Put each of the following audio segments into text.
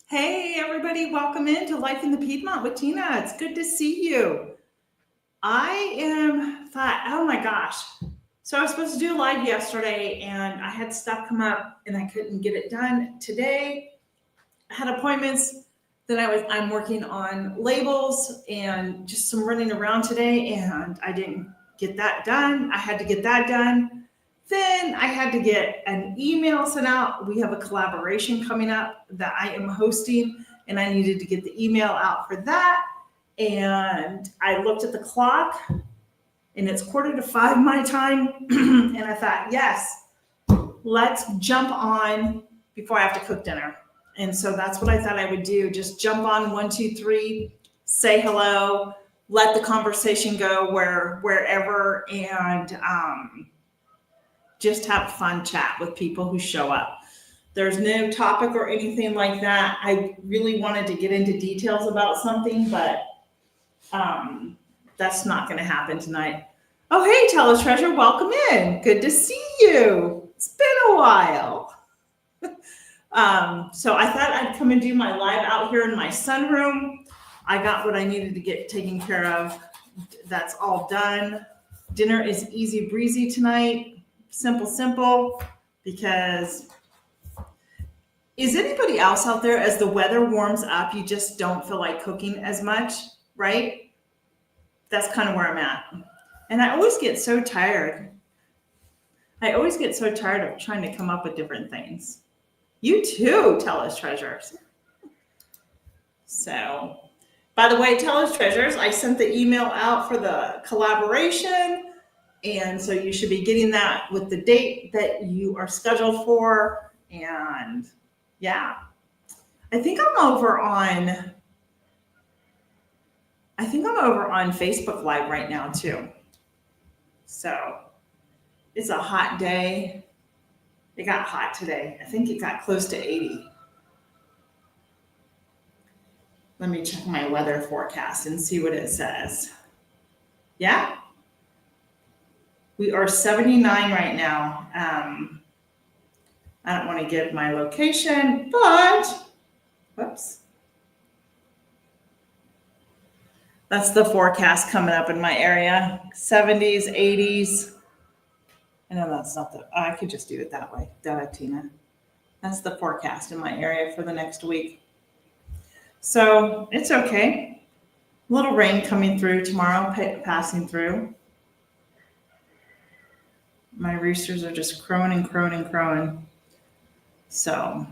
Hey, everybody, welcome into Life in the Piedmont with Tina. It's good to see you. Oh my gosh. So I was supposed to do a live yesterday and I had stuff come up and I couldn't get it done. Today, I had appointments that I'm working on labels and just some running around today and I didn't get that done. I had to get that done. Then I had to get an email sent out. We have a collaboration coming up that I am hosting, and I needed to get the email out for that. And I looked at the clock, and it's 4:45 my time. And I thought, yes, let's jump on before I have to cook dinner. And so that's what I thought I would do. Just jump on 1, 2, 3, say hello, let the conversation go wherever, and just have fun chat with people who show up. There's no topic or anything like that. I really wanted to get into details about something, but that's not going to happen tonight. Oh, hey, Tell Us Treasure, welcome in. Good to see you. It's been a while. So I thought I'd come and do my live out here in my sunroom. I got what I needed to get taken care of. That's all done. Dinner is easy breezy tonight. Simple, because is anybody else out there, as the weather warms up, you just don't feel like cooking as much, right? That's kind of where I'm at. And I always get so tired. Of trying to come up with different things. You too, Tell Us Treasures. So, by the way, Tell Us Treasures, I sent the email out for the collaboration. And so you should be getting that with the date that you are scheduled for. And yeah, I think I'm over on Facebook Live right now too. So it's a hot day. It got hot today. I think it got close to 80. Let me check my weather forecast and see what it says. Yeah, we are 79 right now. I don't want to give my location, but whoops. That's the forecast coming up in my area. 70s, 80s. I know that's not I could just do it that way. Duh, Tina. That's the forecast in my area for the next week. So it's okay. A little rain coming through tomorrow, passing through. My roosters are just crowing and crowing and crowing. So,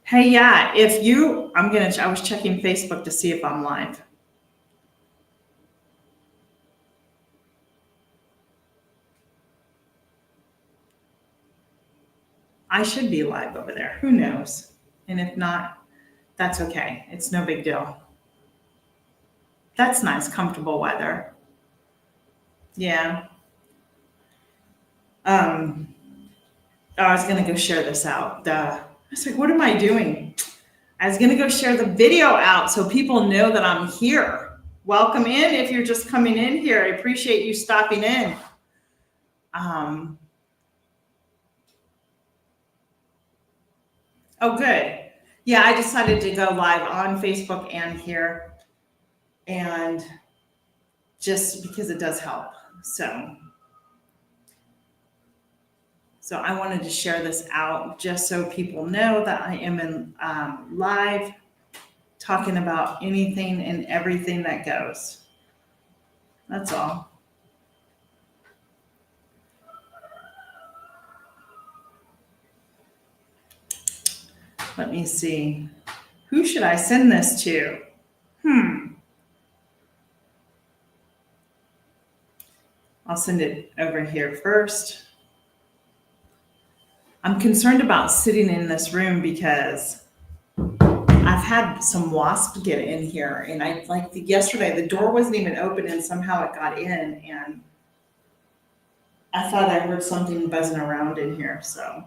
hey, yeah, I was checking Facebook to see if I'm live. I should be live over there. Who knows? And if not, that's okay. It's no big deal. That's nice, comfortable weather. Yeah. I was going to go share this out. I was like, what am I doing? I was going to go share the video out so people know that I'm here. Welcome in if you're just coming in here. I appreciate you stopping in. Oh, good. Yeah, I decided to go live on Facebook and here, and just because it does help. So I wanted to share this out just so people know that I am in live talking about anything and everything that goes. That's all. Let me see. Who should I send this to? I'll send it over here first. I'm concerned about sitting in this room because I've had some wasps get in here, and yesterday the door wasn't even open and somehow it got in, and I thought I heard something buzzing around in here. So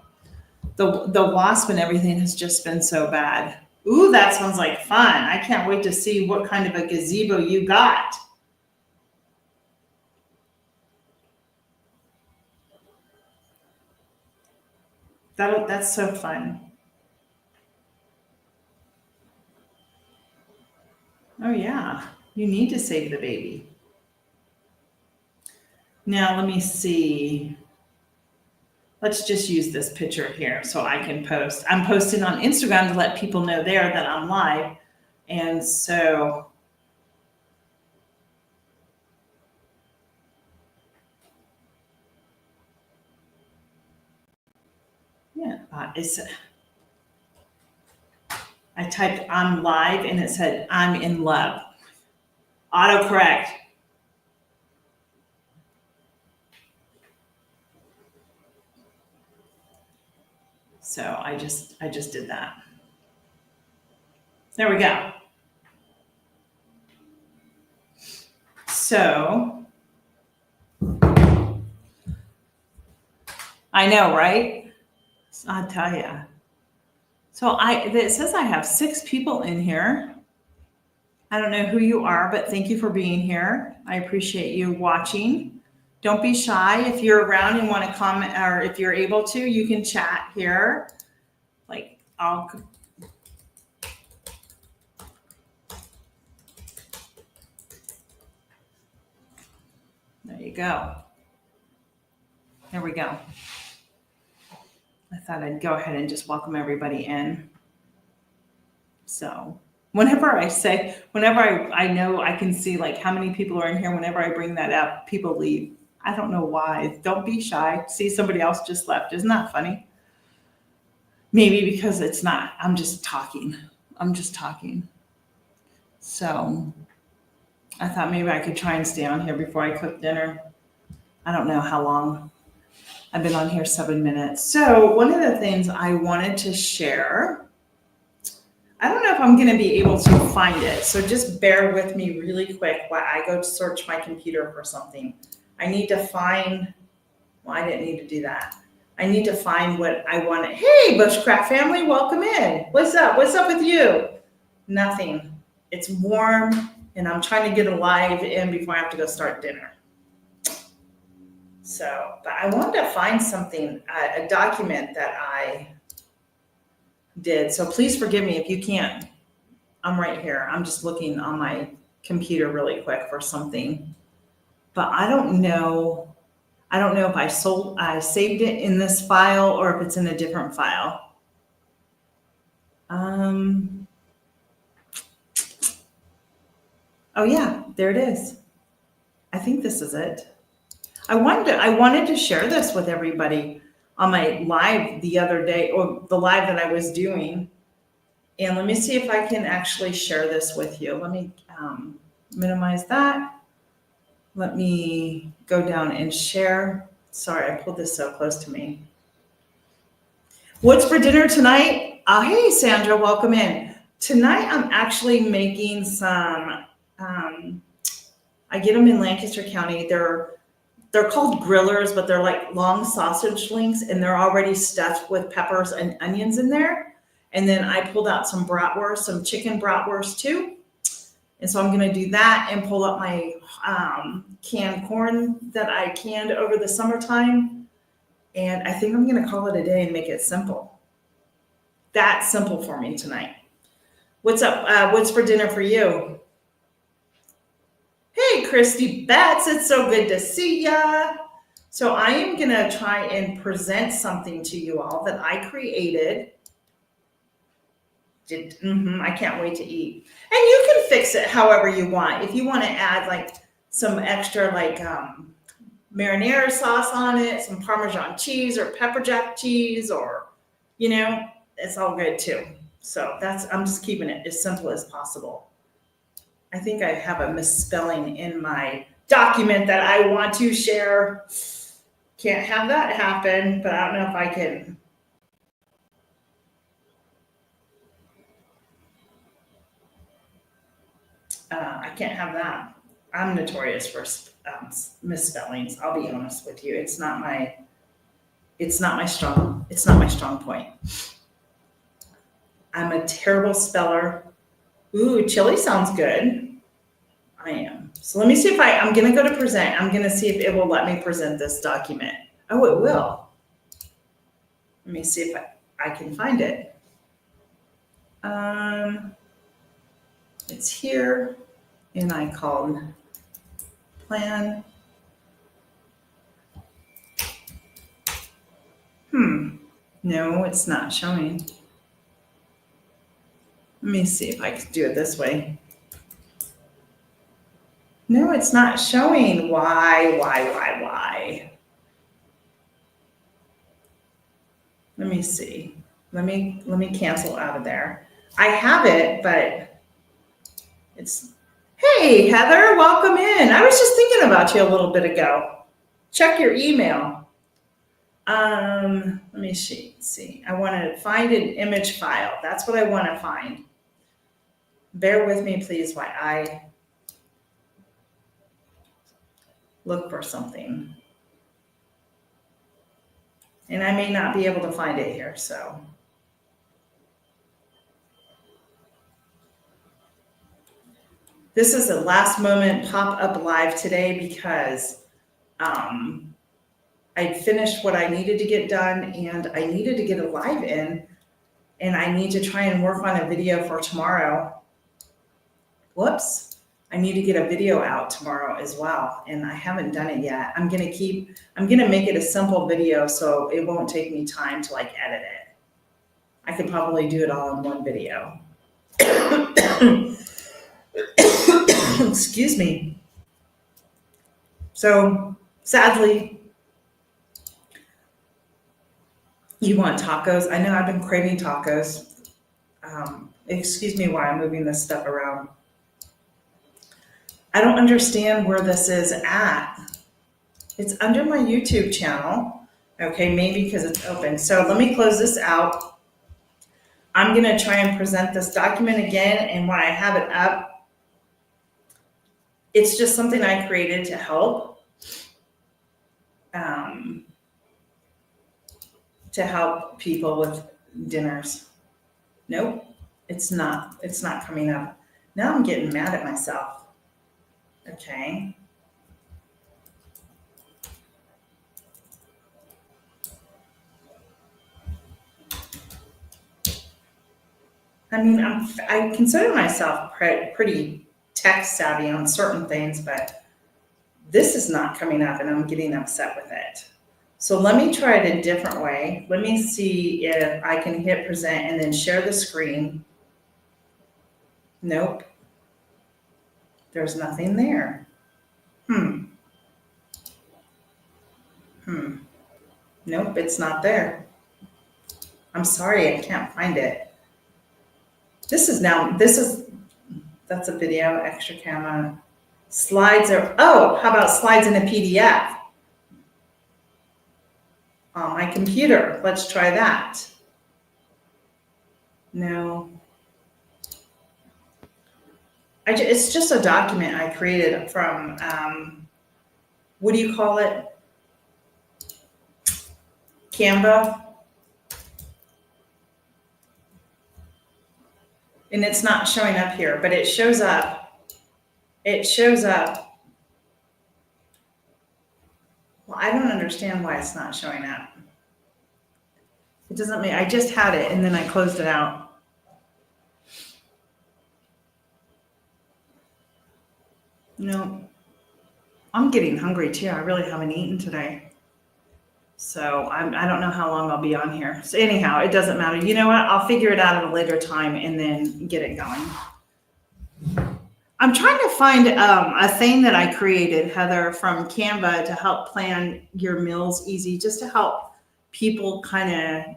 the wasp and everything has just been so bad. Ooh, that sounds like fun. I can't wait to see what kind of a gazebo you got. That's so fun. Oh yeah, you need to save the baby. Now let me see. Let's just use this picture here so I can post. I'm posting on Instagram to let people know there that I'm live. And so, yeah, I typed I'm live and it said I'm in love. Autocorrect. So I just did that. There we go. So I know, right? I'll tell you. So it says I have 6 people in here. I don't know who you are, but thank you for being here. I appreciate you watching. Don't be shy. If you're around and want to comment, or if you're able to, you can chat here. Like there you go. There we go. I thought I'd go ahead and just welcome everybody in. So whenever I know I can see like how many people are in here, whenever I bring that up, people leave. I don't know why. Don't be shy. See, somebody else just left. Isn't that funny? Maybe because it's not. I'm just talking. So I thought maybe I could try and stay on here before I cook dinner. I don't know how long. I've been on here 7 minutes. So one of the things I wanted to share, I don't know if I'm going to be able to find it. So just bear with me really quick while I go to search my computer for something. I need to find, well, I didn't need to do that. I need to find what I wanted. Hey, Bushcraft family, welcome in. What's up? What's up with you? Nothing. It's warm and I'm trying to get a live in before I have to go start dinner. So, but I wanted to find something, a document that I did. So please forgive me if you can't. I'm right here. I'm just looking on my computer really quick for something. But I don't know. I don't know if I saved it in this file or if it's in a different file. Oh yeah, there it is. I think this is it. I wanted to share this with everybody on my live the other day, or the live that I was doing. And let me see if I can actually share this with you. Let me minimize that. Let me go down and share. Sorry, I pulled this so close to me. What's for dinner tonight? Hey, Sandra, welcome in. Tonight, I'm actually making some, I get them in Lancaster County. They're called grillers, but they're like long sausage links, and they're already stuffed with peppers and onions in there. And then I pulled out some bratwurst, some chicken bratwurst too. And so I'm going to do that and pull up my canned corn that I canned over the summertime. And I think I'm going to call it a day and make it simple. That's simple for me tonight. What's up? What's for dinner for you? Hey, Christy Betts, it's so good to see ya. So I am going to try and present something to you all that I created. I can't wait to eat. And you can fix it however you want. If you want to add like some extra like marinara sauce on it, some Parmesan cheese or pepper jack cheese, or, it's all good too. So I'm just keeping it as simple as possible. I think I have a misspelling in my document that I want to share. Can't have that happen, but I don't know if I can. I can't have that. I'm notorious for misspellings. I'll be honest with you. It's not my strong point. I'm a terrible speller. Ooh, chili sounds good. I am. So let me see if I'm going to go to present. I'm going to see if it will let me present this document. Oh, it will. Let me see if I can find it. It's here, and I called plan. No, it's not showing. Let me see if I can do it this way. No, it's not showing. Why? Let me see. Let me cancel out of there. I have it, but it's, hey, Heather, welcome in. I was just thinking about you a little bit ago. Check your email. Let me see. I want to find an image file. That's what I want to find. Bear with me, please, while I look for something. And I may not be able to find it here, so. This is a last moment pop-up live today because I finished what I needed to get done and I needed to get a live in, and I need to try and work on a video for tomorrow. Whoops. I need to get a video out tomorrow as well, and I haven't done it yet. I'm gonna make it a simple video so it won't take me time to like edit it. I could probably do it all in one video. Excuse me. So sadly, you want tacos? I know I've been craving tacos. Excuse me while I'm moving this stuff around. I don't understand where this is at. It's under my YouTube channel. Okay, maybe because it's open. So let me close this out. I'm gonna try and present this document again, and when I have it up, it's just something I created to help. To help people with dinners. Nope, it's not coming up. Now I'm getting mad at myself. Okay. I mean, I consider myself pretty tech savvy on certain things, but this is not coming up and I'm getting upset with it. So let me try it a different way. Let me see if I can hit present and then share the screen. Nope. There's nothing there. Nope, it's not there. I'm sorry, I can't find it. That's a video, extra camera. Slides are, how about slides in a PDF? On my computer, let's try that. No. It's just a document I created from, what do you call it? Canva. And it's not showing up here, but it shows up. Well, I don't understand why it's not showing up. It doesn't mean, I just had it and then I closed it out. No, I'm getting hungry too. I really haven't eaten today. So I don't know how long I'll be on here. So anyhow, it doesn't matter. You know what? I'll figure it out at a later time and then get it going. I'm trying to find a thing that I created, Heather, from Canva to help plan your meals easy, just to help people kind of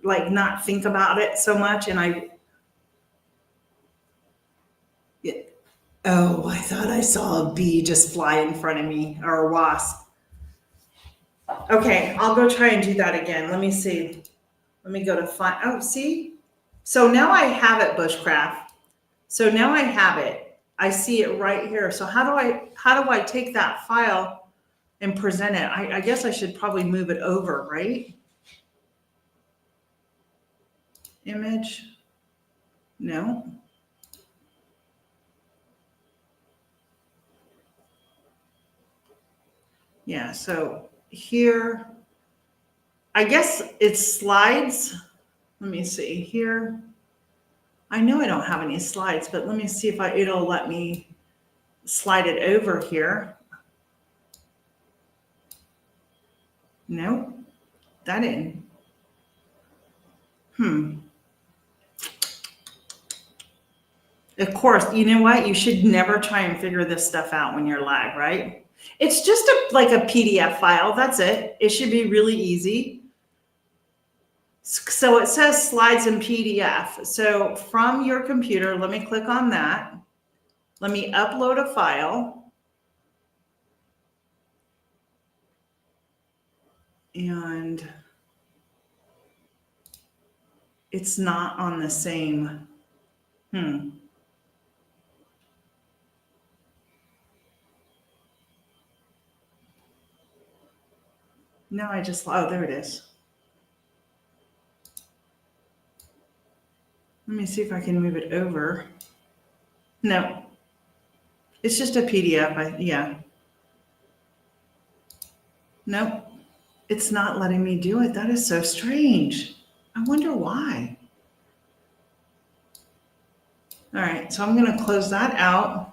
like not think about it so much. And I thought I saw a bee just fly in front of me, or a wasp. Okay, I'll go try and do that again. Let me see. Let me go to find, see? So now I have it, Bushcraft. So now I have it. I see it right here. So how do I take that file and present it? I guess I should probably move it over, right? Image. No. Yeah, so here, I guess it's slides. Let me see here. I know I don't have any slides, but let me see if it'll let me slide it over here. No, that didn't. Of course, you know what? You should never try and figure this stuff out when you're live, right? It's just like a PDF file. That's it. It should be really easy. So it says slides in PDF. So from your computer, let me click on that. Let me upload a file. And it's not on the same. No, there it is. Let me see if I can move it over. No, it's just a PDF. Yeah. Nope, it's not letting me do it. That is so strange. I wonder why. All right, so I'm going to close that out.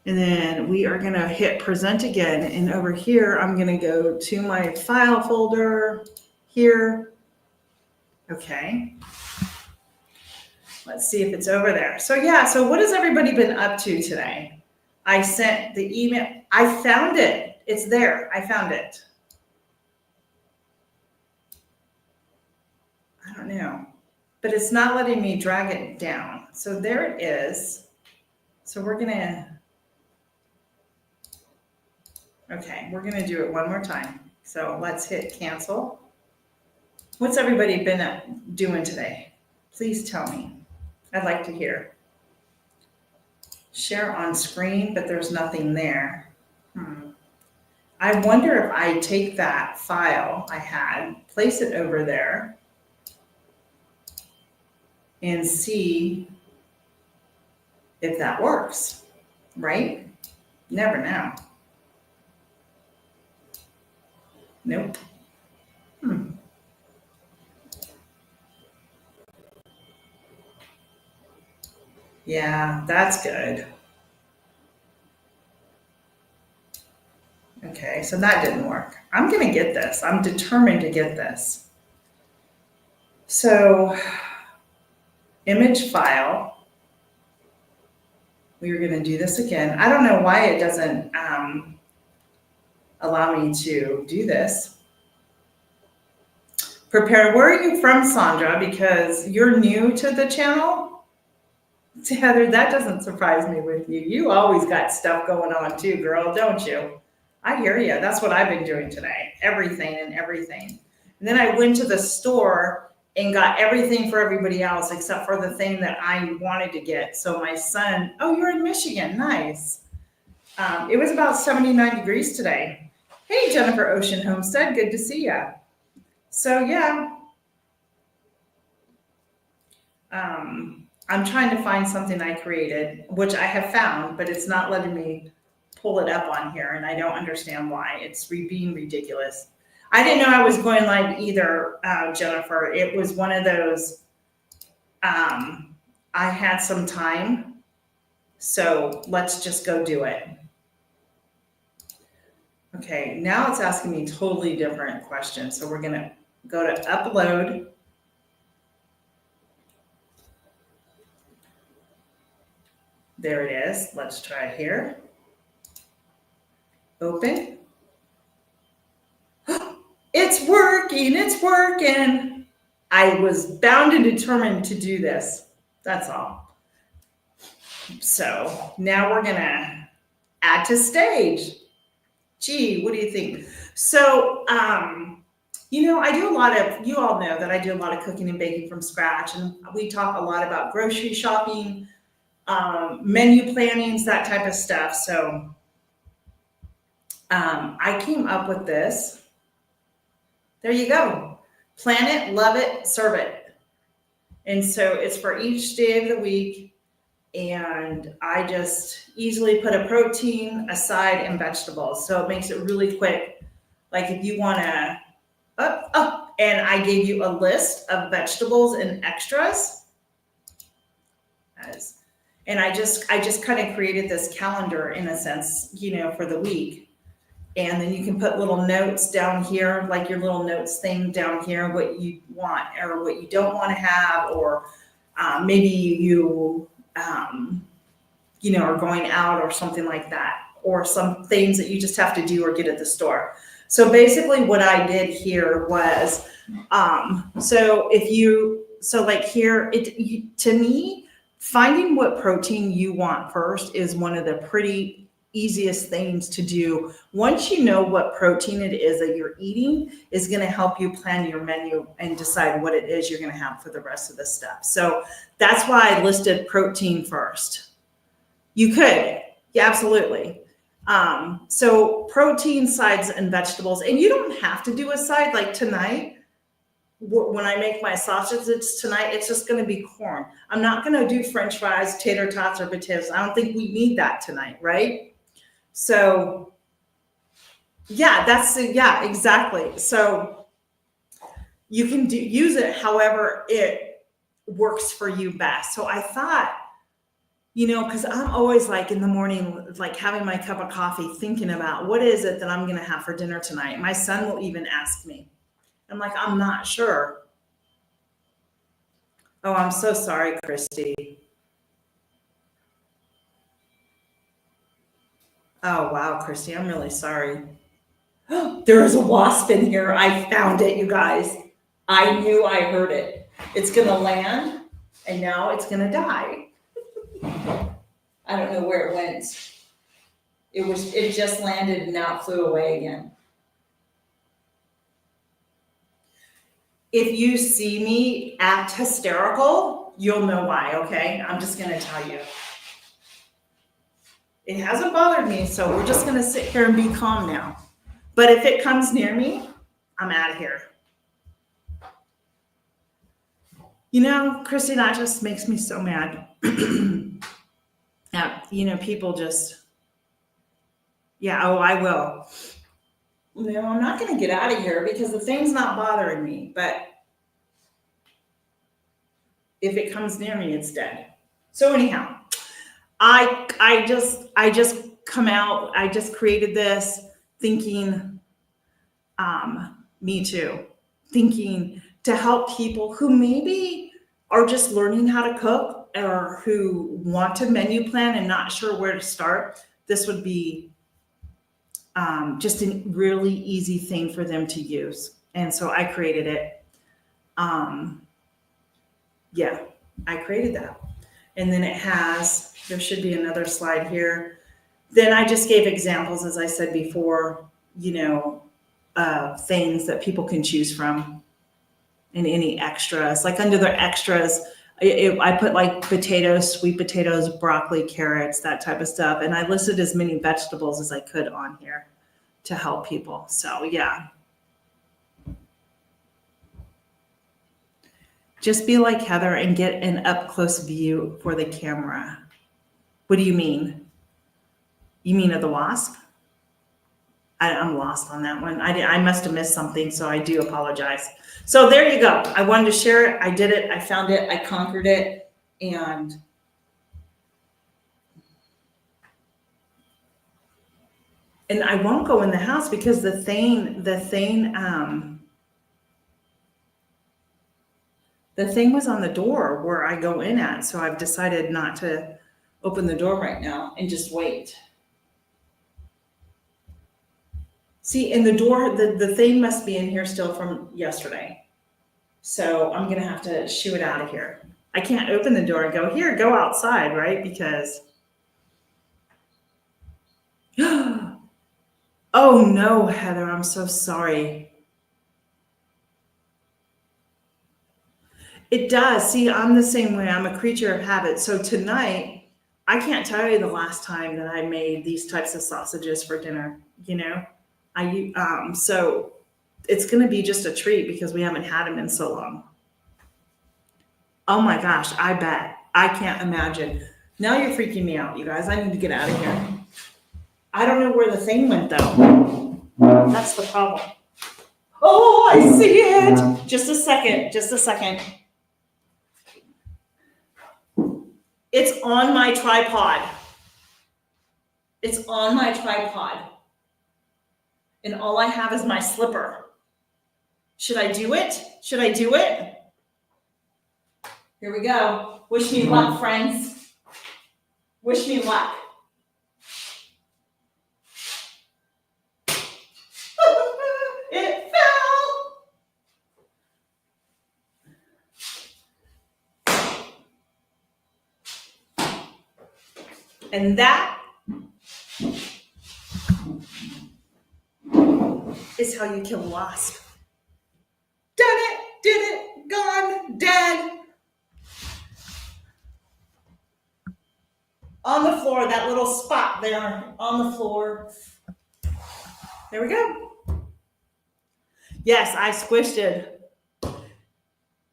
And then we are going to hit present again. And over here, I'm going to go to my file folder here. Okay. Let's see if it's over there. So yeah, so what has everybody been up to today? I sent the email. I found it. It's there. I found it. I don't know, but it's not letting me drag it down. So there it is. So we're going to do it one more time. So let's hit cancel. What's everybody been doing today? Please tell me. I'd like to hear. Share on screen, but there's nothing there. I wonder if I take that file I had, place it over there, and see if that works, right? Never know. Nope. Yeah, that's good. Okay, so that didn't work. I'm going to get this. I'm determined to get this. So, image file. We are going to do this again. I don't know why it doesn't allow me to do this. Prepare. Where are you from, Sandra? Because you're new to the channel. Heather, that doesn't surprise me with you. You always got stuff going on too, girl, don't you? I hear you. That's what I've been doing today. Everything. And then I went to the store and got everything for everybody else except for the thing that I wanted to get. So my son, oh, you're in Michigan. Nice. It was about 79 degrees today. Hey, Jennifer Ocean Homestead. Good to see you. So yeah. I'm trying to find something I created, which I have found, but it's not letting me pull it up on here, and I don't understand why. It's being ridiculous. I didn't know I was going live either, Jennifer. It was one of those, I had some time, so let's just go do it. Okay, now it's asking me totally different questions. So we're going to go to upload. There it is. Let's try it here. Open. It's working. It's working. I was bound and determined to do this. That's all. So now we're going to add to stage. Gee, what do you think? So, I do a lot of, you all know that I do a lot of cooking and baking from scratch. And we talk a lot about grocery shopping, menu plannings, that type of stuff. So I came up with this. There you go. Plan it, love it, serve it. And so it's for each day of the week. And I just easily put a protein, a side, and vegetables. So it makes it really quick. Like if you want to, and I gave you a list of vegetables and extras. was. And I just kind of created this calendar in a sense, for the week. And then you can put little notes down here, like your little notes thing down here, what you want or what you don't want to have, or maybe you are going out or something like that, or some things that you just have to do or get at the store. So basically what I did here was, like here, to me, finding what protein you want first is one of the pretty easiest things to do. Once you know what protein it is that you're eating, is going to help you plan your menu and decide what it is you're going to have for the rest of the stuff. So that's why I listed protein first. You could, yeah, absolutely. So protein, sides, and vegetables, and you don't have to do a side like tonight. When I make my sausages tonight, it's just going to be corn. I'm not going to do French fries, tater tots, or potatoes. I don't think we need that tonight, right? So, yeah, exactly. So you can use it however it works for you best. So I thought, because I'm always like in the morning, like having my cup of coffee, thinking about what is it that I'm going to have for dinner tonight. My son will even ask me. I'm like, I'm not sure. Oh, I'm so sorry, Christy. Oh, wow, Christy, I'm really sorry. There is a wasp in here. I found it, you guys. I knew I heard it. It's going to land, and now it's going to die. I don't know where it went. It just landed, and now it flew away again. If you see me act hysterical, you'll know why, okay? I'm just going to tell you. It hasn't bothered me, so we're just going to sit here and be calm now. But if it comes near me, I'm out of here. Christy, that just makes me so mad. People just, I will. No, I'm not going to get out of here because the thing's not bothering me. But if it comes near me, it's dead. So anyhow, I just come out. I just created this thinking, me too, thinking to help people who maybe are just learning how to cook or who want to menu plan and not sure where to start. This would be just a really easy thing for them to use. And so I created it. I created that. And then there should be another slide here. Then I just gave examples, as I said before, things that people can choose from and any extras. Like under their extras, I put like potatoes, sweet potatoes, broccoli, carrots, that type of stuff. And I listed as many vegetables as I could on here to help people. So yeah. Just be like Heather and get an up close view for the camera. What do you mean? You mean of the wasp? I'm lost on that one. I must have missed something, so I do apologize. So there you go. I wanted to share it. I did it. I found it. I conquered it. And I won't go in the house because the thing was on the door where I go in at. So I've decided not to open the door right now and just wait. See, in the door, the thing must be in here still from yesterday. So I'm going to have to shoo it out of here. I can't open the door and go outside, right? Because, oh no, Heather, I'm so sorry. It does. See, I'm the same way. I'm a creature of habit. So tonight, I can't tell you the last time that I made these types of sausages for dinner, so it's going to be just a treat because we haven't had them in so long. Oh my gosh, I bet. I can't imagine. Now you're freaking me out, you guys. I need to get out of here. I don't know where the thing went though. That's the problem. Oh, I see it. Just a second. It's on my tripod. It's on my tripod. And all I have is my slipper. Should I do it? Should I do it? Here we go. Wish me luck, friends. Wish me luck. It fell. And that is how you kill a wasp. Done it, did it, gone, dead. On the floor, that little spot there on the floor. There we go. Yes, I squished it.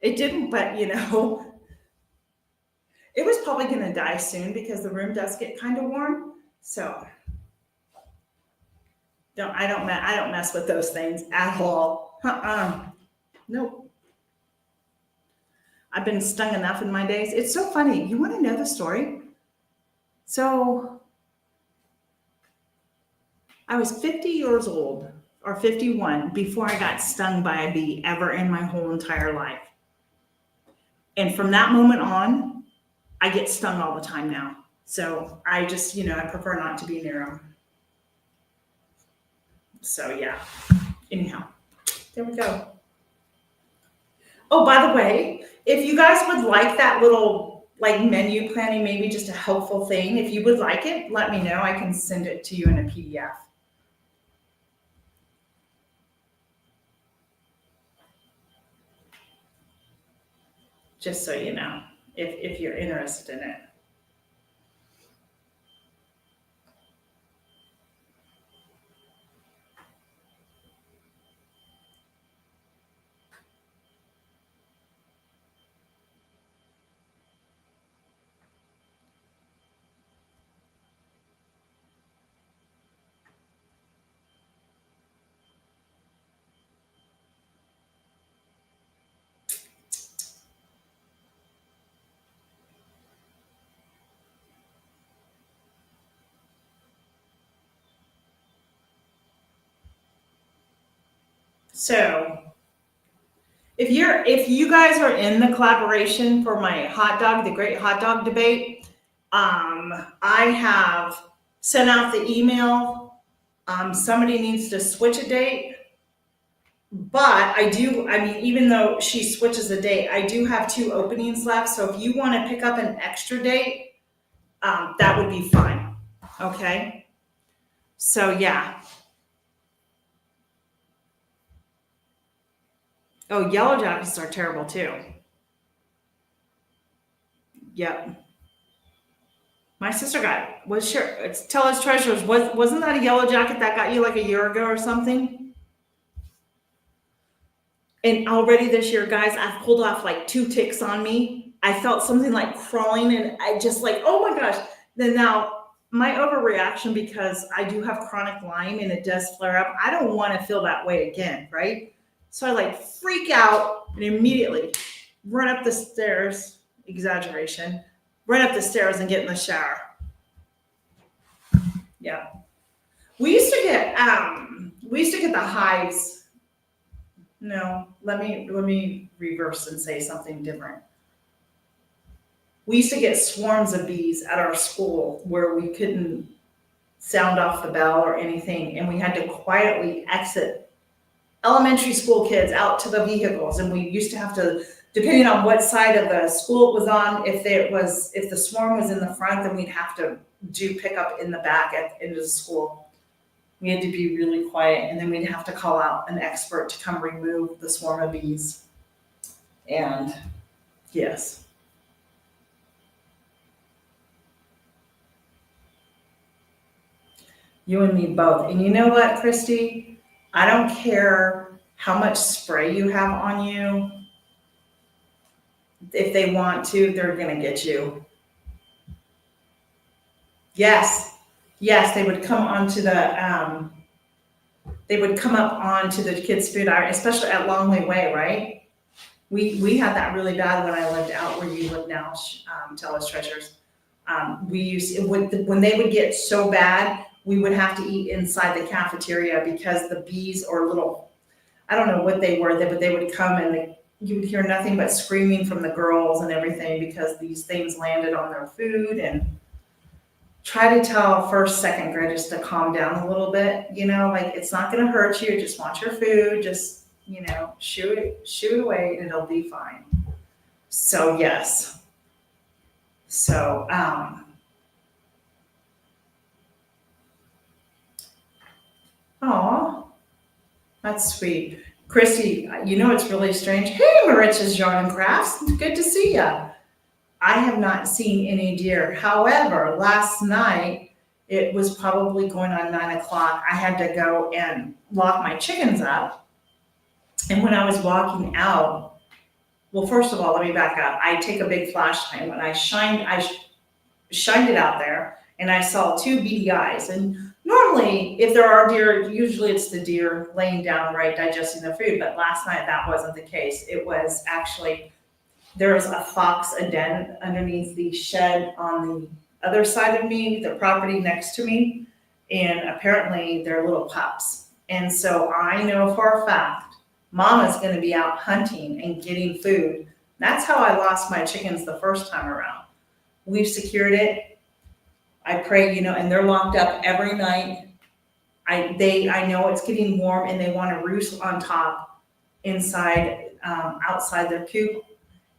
It didn't, but it was probably going to die soon because the room does get kind of warm. So I don't mess with those things at all. Nope. I've been stung enough in my days. It's so funny. You want to know the story? So I was 50 years old or 51 before I got stung by a bee ever in my whole entire life. And from that moment on, I get stung all the time now. So I just, I prefer not to be near them. So yeah, anyhow, there we go. Oh, by the way, if you guys would like that little menu planning, maybe just a helpful thing, if you would like it, let me know. I can send it to you in a PDF. Just so you know, if you're interested in it. So if you guys are in the collaboration for my the Great Hot Dog Debate, I have sent out the email. Somebody needs to switch a date, but even though she switches a date, I do have 2 openings left. So if you want to pick up an extra date, that would be fine. Okay. So yeah. Oh, yellow jackets are terrible too. Yep. My sister Tell Us Treasures. Wasn't that a yellow jacket that got you like a year ago or something? And already this year, guys, I've pulled off 2 ticks on me. I felt something crawling and I just oh my gosh. Then now my overreaction, because I do have chronic Lyme and it does flare up. I don't want to feel that way again, right? So I freak out and immediately run up the stairs, exaggeration, run up the stairs and get in the shower. Yeah. We used to get the hives. No, let me reverse and say something different. We used to get swarms of bees at our school where we couldn't sound off the bell or anything, and we had to quietly exit elementary school kids out to the vehicles, and we used to have to, depending on what side of the school it was on, if the swarm was in the front, then we'd have to do pickup in the back into the school. We had to be really quiet, and then we'd have to call out an expert to come remove the swarm of bees. And yes. You and me both. And you know what, Christy? I don't care how much spray you have on you. If they want to, they're going to get you. Yes, they would come onto the, they would come up onto the kids' food iron, especially at Longley Way, right? We had that really bad when I lived out where you live now, Tell Us Treasures. When they would get so bad, we would have to eat inside the cafeteria because the bees or little, I don't know what they were, but they would come and you would hear nothing but screaming from the girls and everything because these things landed on their food. And try to tell first, second graders to calm down a little bit, like it's not going to hurt you. Just want your food. Just, shoo it away and it'll be fine. So yes. So, that's sweet. Christy, it's really strange. Hey, Maricha's Yarn and Crafts. Good to see ya. I have not seen any deer. However, last night, it was probably going on 9:00. I had to go and lock my chickens up. And when I was walking out, well, first of all, let me back up. I take a big flashlight. When I shined it out there, and I saw two beady eyes. And normally, if there are deer, usually it's the deer laying down, right, digesting the food. But last night, that wasn't the case. It was actually, there was a fox, a den underneath the shed on the other side of me, the property next to me. And apparently, they're little pups. And so I know for a fact, Mama's going to be out hunting and getting food. That's how I lost my chickens the first time around. We've secured it. I pray, and they're locked up every night. I know it's getting warm and they want to roost on top inside, outside their coop,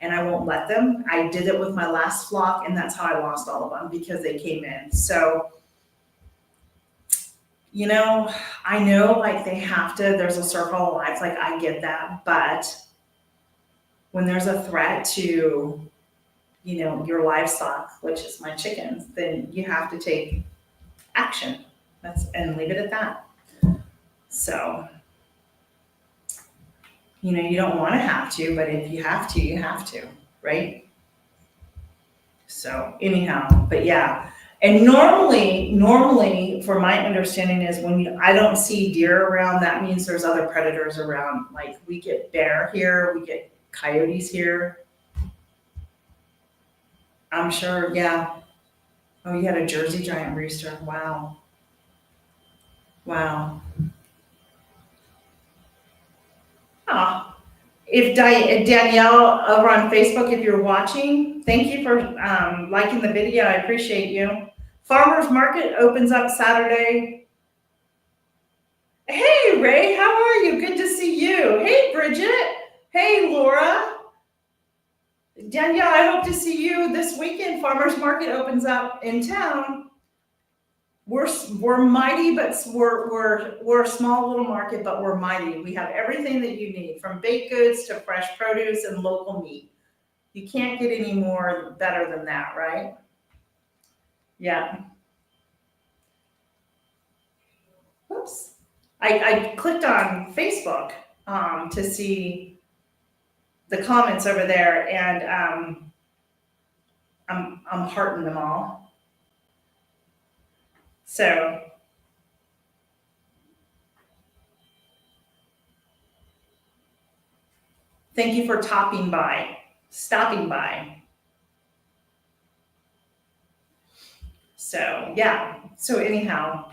and I won't let them. I did it with my last flock, and that's how I lost all of them because they came in. So, I know like they have to, there's a circle of life, like I get that, but when there's a threat to your livestock, which is my chickens, then you have to take action. And leave it at that. So, you don't want to have to, but if you have to, you have to, right? So anyhow, but yeah. And normally, for my understanding is when I don't see deer around, that means there's other predators around. Like we get bear here, we get coyotes here. I'm sure, yeah. Oh, you had a Jersey giant rooster. Wow. If Danielle over on Facebook, if you're watching, thank you for liking the video. I appreciate you. Farmers Market opens up Saturday. Hey, Ray, how are you? Good to see you. Hey, Bridget. Hey, Laura. Danielle, I hope to see you this weekend. Farmers Market opens up in town. We're mighty, but we're a small little market, but we're mighty. We have everything that you need, from baked goods to fresh produce and local meat. You can't get any more better than that, right? Yeah. Oops. I clicked on Facebook to see the comments over there, and I'm hearting them all. So thank you for stopping by. So yeah, so anyhow,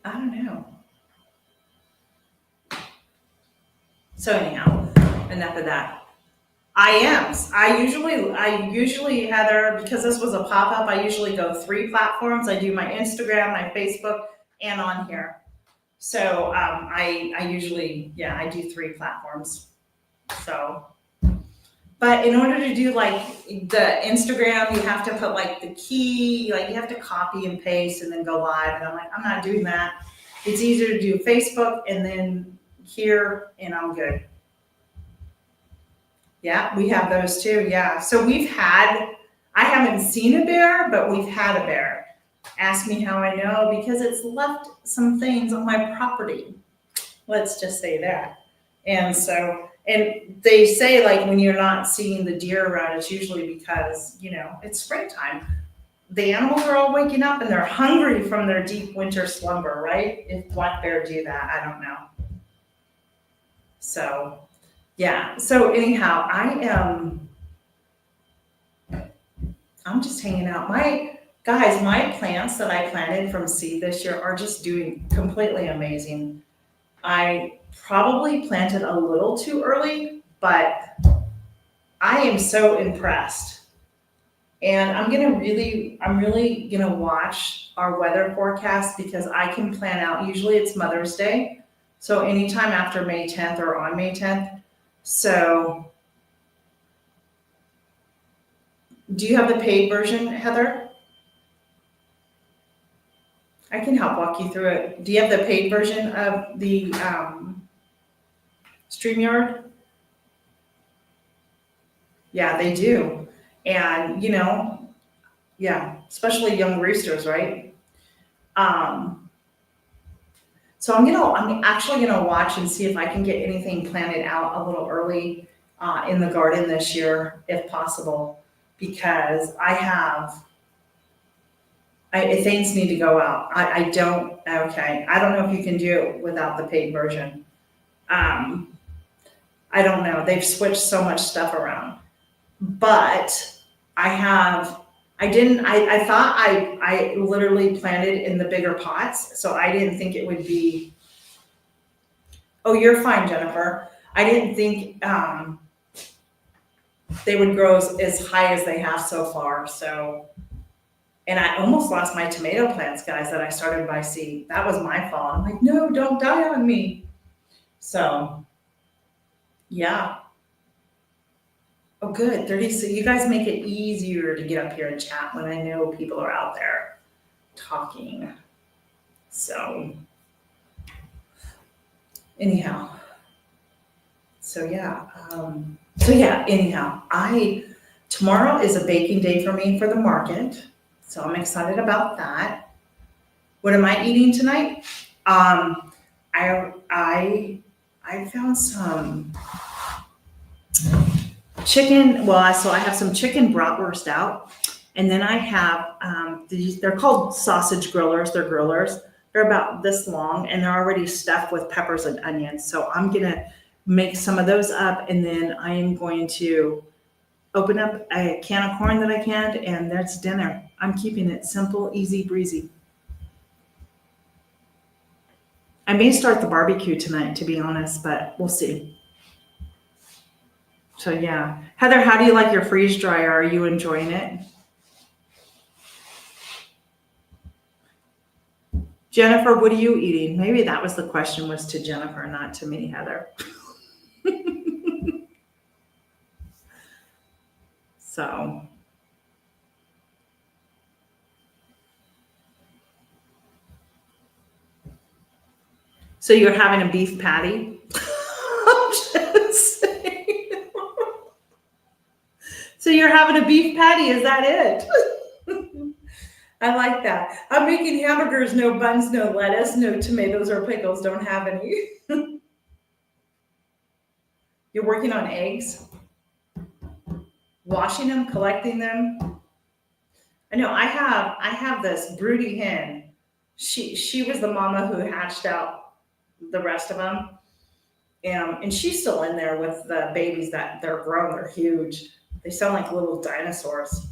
I don't know. So anyhow, enough of that. I usually, Heather, because this was a pop-up, I usually go 3 platforms. I do my Instagram, my Facebook, and on here. So I usually, I do 3 platforms. So, but in order to do like the Instagram, you have to put like the key, like you have to copy and paste and then go live. And I'm like, I'm not doing that. It's easier to do Facebook and then here, and I'm good. Yeah, we have those too. Yeah. So I haven't seen a bear, but we've had a bear. Ask me how I know, because it's left some things on my property. Let's just say that. And so, and they say like when you're not seeing the deer around, it's usually because, it's springtime. The animals are all waking up and they're hungry from their deep winter slumber, right? If black bear do that, I don't know. So, yeah. So anyhow, I am I'm just hanging out. My plants that I planted from seed this year are just doing completely amazing. I probably planted a little too early, but I am so impressed. And I'm really gonna watch our weather forecast because I can plan out. Usually it's Mother's Day, so anytime after May 10th or on May 10th. So, do you have the paid version, Heather? I can help walk you through it. Do you have the paid version of the StreamYard? Yeah, they do. And yeah, especially young roosters, right? Um, so I'm actually gonna watch and see if I can get anything planted out a little early in the garden this year, if possible, because things need to go out. I don't, okay, I don't know if you can do it without the paid version. Um, I don't know. They've switched so much stuff around, but I thought I literally planted in the bigger pots, so I didn't think it would be, oh, you're fine, Jennifer. I didn't think, they would grow as high as they have so far, so. And I almost lost my tomato plants, guys, that I started by seed. That was my fault. I'm like, no, don't die on me. So, yeah. Oh, good. 30. So you guys make it easier to get up here and chat when I know people are out there talking. So, anyhow. So yeah. Anyhow, tomorrow is a baking day for me for the market. So I'm excited about that. What am I eating tonight? I found some chicken. Well, so I have some chicken bratwurst out, and then I have they're called sausage grillers. They're grillers. They're about this long, and they're already stuffed with peppers and onions. So I'm gonna make some of those up, and then I am going to open up a can of corn that I canned, and that's dinner. I'm keeping it simple, easy breezy. I may start the barbecue tonight, to be honest, but we'll see. So yeah. Heather, how do you like your freeze dryer? Are you enjoying it? Jennifer, what are you eating? Maybe that was the question, was to Jennifer, not to me, Heather. So you're having a beef patty? I'm just saying. So you're having a beef patty, is that it? I like that. I'm making hamburgers, no buns, no lettuce, no tomatoes or pickles, don't have any. You're working on eggs? Washing them, collecting them? I know I have this broody hen. She was the mama who hatched out the rest of them. And she's still in there with the babies that they're grown. They're huge. They sound like little dinosaurs.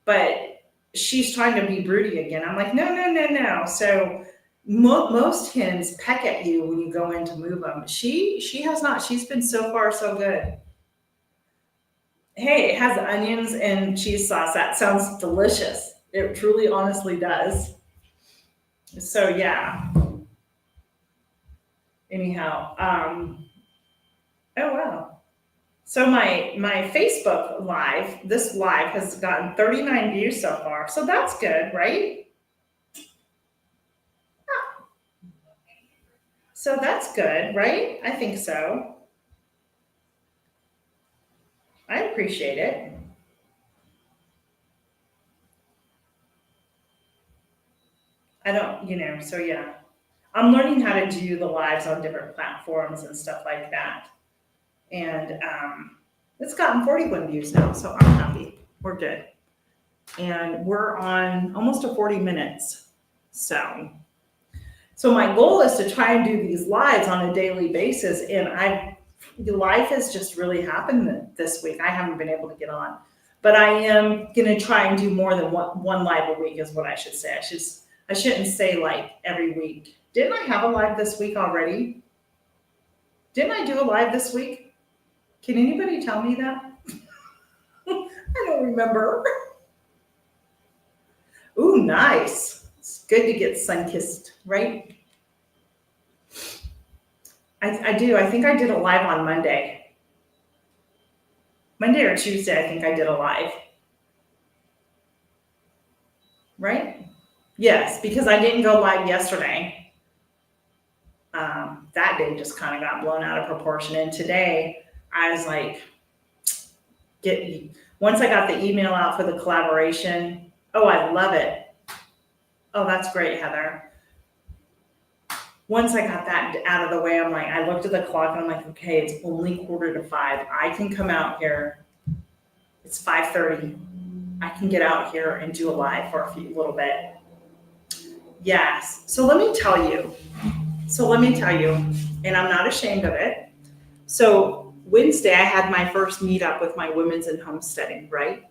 But she's trying to be broody again. I'm like, no. So most hens peck at you when you go in to move them. She has not. She's been so far so good. Hey, it has onions and cheese sauce. That sounds delicious. It truly, honestly does. So yeah. Anyhow, oh wow. So my Facebook live, this live has gotten 39 views so far. So that's good, right? So that's good, right? I think so. I appreciate it. I don't, so yeah. I'm learning how to do the lives on different platforms and stuff like that. And it's gotten 41 views now, so I'm happy. We're good. And we're on almost to 40 minutes. So my goal is to try and do these lives on a daily basis. And life has just really happened this week. I haven't been able to get on. But I am gonna try and do more than one live a week is what I should say. I shouldn't say like every week. Didn't I have a live this week already? Didn't I do a live this week? Can anybody tell me that? I don't remember. Ooh, nice. It's good to get sun-kissed, right? I do. I think I did a live on Monday. Monday or Tuesday, I think I did a live. Right? Yes, because I didn't go live yesterday. That day just kind of got blown out of proportion. And today, I was like, once I got the email out for the collaboration, oh, I love it. Oh, that's great, Heather. Once I got that out of the way, I'm like, I looked at the clock and I'm like, okay, it's only 4:45. I can come out here. It's 5:30. I can get out here and do a live for a little bit. Yes. So let me tell you, and I'm not ashamed of it. So Wednesday, I had my first meetup with my women's in homesteading, right?